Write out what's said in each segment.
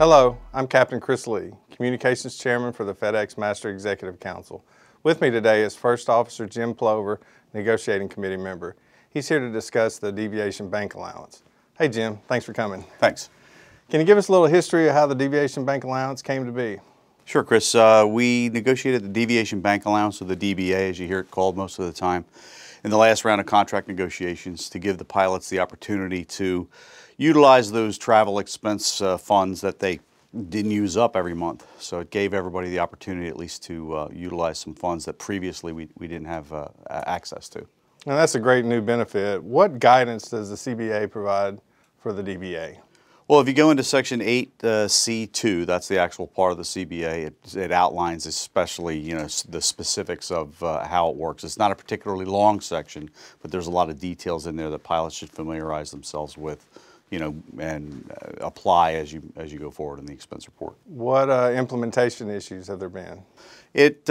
Hello, I'm Captain Chris Lee, Communications Chairman for the FedEx Master Executive Council. With me today is First Officer Jim Plover, Negotiating Committee member. He's here to discuss the Deviation Bank Allowance. Hey Jim, thanks for coming. Thanks. Can you give us a little history of how the Deviation Bank Allowance came to be? Sure, Chris. We negotiated the Deviation Bank Allowance, or the DBA, as you hear it called most of the time, in the last round of contract negotiations to give the pilots the opportunity to utilize those travel expense funds that they didn't use up every month. So it gave everybody the opportunity at least to utilize some funds that previously we didn't have access to. And that's a great new benefit. What guidance does the CBA provide for the DBA? Well, if you go into Section 8C2, that's the actual part of the CBA, it outlines especially, the specifics of how it works. It's not a particularly long section, but there's a lot of details in there that pilots should familiarize themselves with, and apply as you go forward in the expense report. What implementation issues have there been? It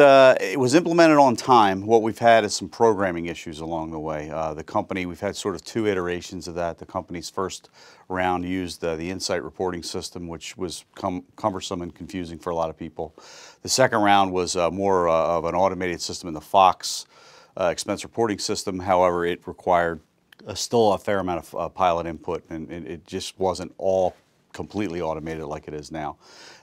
was implemented on time. What we've had is some programming issues along the way. The company, we've had sort of two iterations of that. The company's first round used the Insight reporting system, which was cumbersome and confusing for a lot of people. The second round was more of an automated system in the Fox expense reporting system. However, it required still a fair amount of pilot input, and it just wasn't all completely automated like it is now.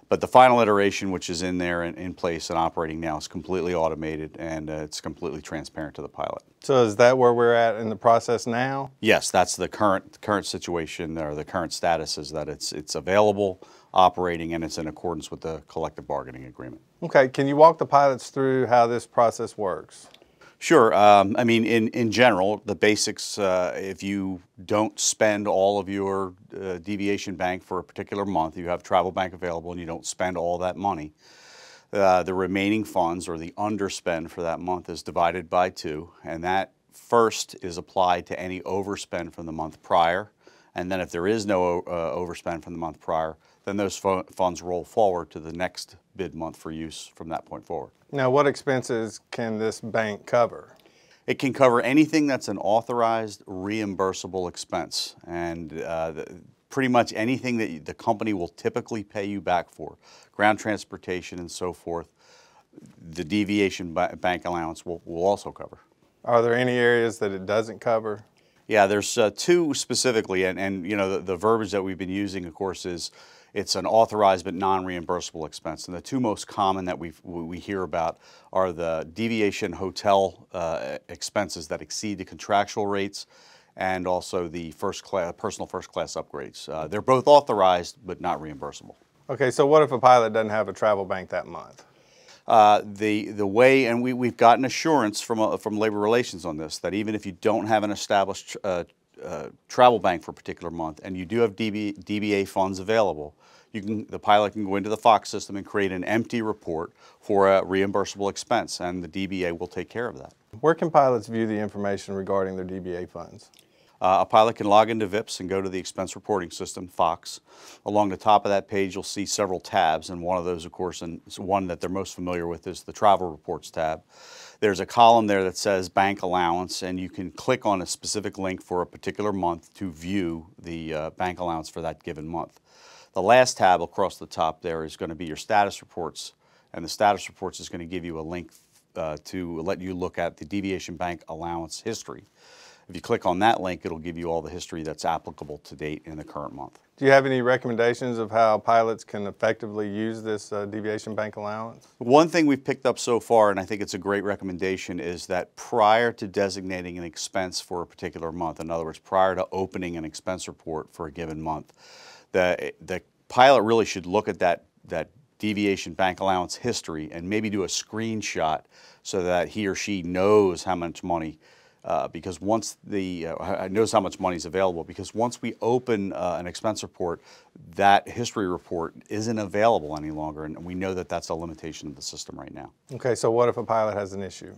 But the final iteration, which is in there and in place and operating now, is completely automated, and it's completely transparent to the pilot. So is that where we're at in the process now? Yes, that's the current situation, or the current status is that it's available, operating, and it's in accordance with the collective bargaining agreement. Okay, can you walk the pilots through how this process works? Sure. I mean, in general, the basics, if you don't spend all of your deviation bank for a particular month, you have travel bank available and you don't spend all that money, the remaining funds, or the underspend for that month, is divided by 2, and that first is applied to any overspend from the month prior, and then if there is no overspend from the month prior, then those funds roll forward to the next bid month for use from that point forward. Now, what expenses can this bank cover? It can cover anything that's an authorized reimbursable expense, and pretty much anything that the company will typically pay you back for, ground transportation and so forth, the Deviation Bank Allowance will also cover. Are there any areas that it doesn't cover? Yeah, there's 2 specifically, and the verbiage that we've been using, of course, is it's an authorized but non-reimbursable expense. And the 2 most common that we hear about are the deviation hotel expenses that exceed the contractual rates, and also the personal first class upgrades. They're both authorized but not reimbursable. Okay, so what if a pilot doesn't have a travel bank that month? The way, and we've gotten assurance from Labor Relations on this, that even if you don't have an established travel bank for a particular month and you do have DBA funds available, the pilot can go into the Fox system and create an empty report for a reimbursable expense, and the DBA will take care of that. Where can pilots view the information regarding their DBA funds? A pilot can log into VIPS and go to the expense reporting system, Fox. Along the top of that page, you'll see several tabs, and one of those, of course, and one that they're most familiar with, is the Travel Reports tab. There's a column there that says Bank Allowance, and you can click on a specific link for a particular month to view the bank allowance for that given month. The last tab across the top there is going to be your status reports, and the status reports is going to give you a link to let you look at the Deviation Bank Allowance history. If you click on that link, it'll give you all the history that's applicable to date in the current month. Do you have any recommendations of how pilots can effectively use this Deviation Bank Allowance? One thing we've picked up so far, and I think it's a great recommendation, is that prior to designating an expense for a particular month, in other words, prior to opening an expense report for a given month, the pilot really should look at that Deviation Bank Allowance history and maybe do a screenshot so that he or she knows how much money, because once knows how much money is available, because once we open an expense report, that history report isn't available any longer, and we know that that's a limitation of the system right now. Okay, so what if a pilot has an issue?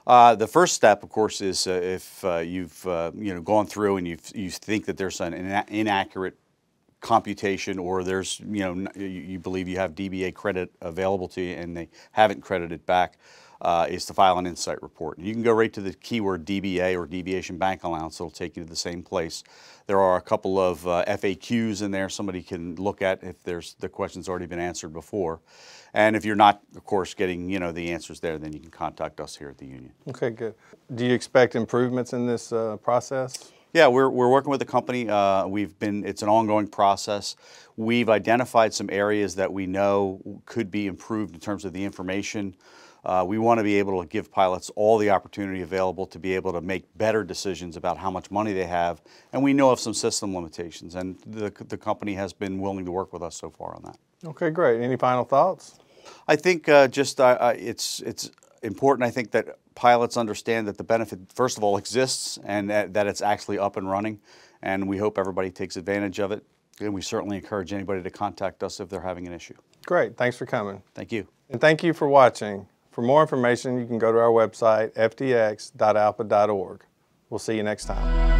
The first step, of course, is if you've gone through and you think that there's an inaccurate computation, or there's you believe you have DBA credit available to you and they haven't credited back. is to file an insight report. You can go right to the keyword DBA or Deviation Bank Allowance. It'll take you to the same place. There are a couple of FAQs in there somebody can look at if the question's already been answered before. And if you're not, of course, getting the answers there, then you can contact us here at the union. Okay, good. Do you expect improvements in this process? Yeah, we're working with the company. It's an ongoing process. We've identified some areas that we know could be improved in terms of the information. We want to be able to give pilots all the opportunity available to be able to make better decisions about how much money they have. And we know of some system limitations, and the company has been willing to work with us so far on that. Okay, great. Any final thoughts? I think it's important, I think, that pilots understand that the benefit, first of all, exists and that it's actually up and running. And we hope everybody takes advantage of it. And we certainly encourage anybody to contact us if they're having an issue. Great. Thanks for coming. Thank you. And thank you for watching. For more information, you can go to our website, ftx.alpa.org. We'll see you next time.